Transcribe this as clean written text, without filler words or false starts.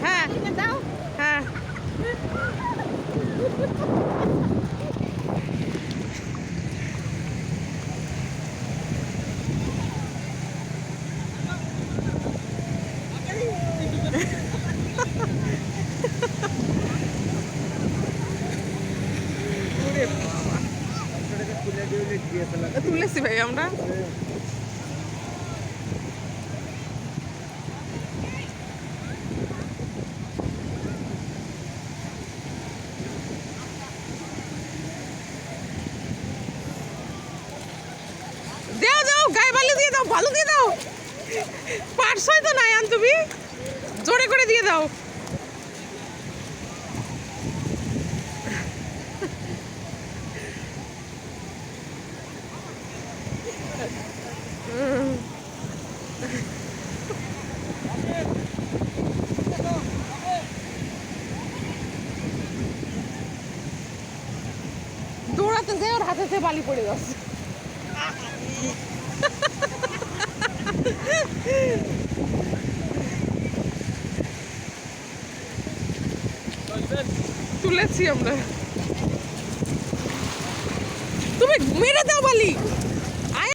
হ্যাঁ হ্যাঁ তুলেছি ভাই আমরা। দাও দাও গায়ে বালু দিয়ে দাও, বালু দিয়ে দাও। পার্সই তো নাই আন, তুমি জোরে করে দিয়ে দাও। দৌড়াতে যে ওর হাতে থেকে বালি পড়ে যাচ্ছে। তুলেছি আমরা, তুমি মেরে দাও বালি।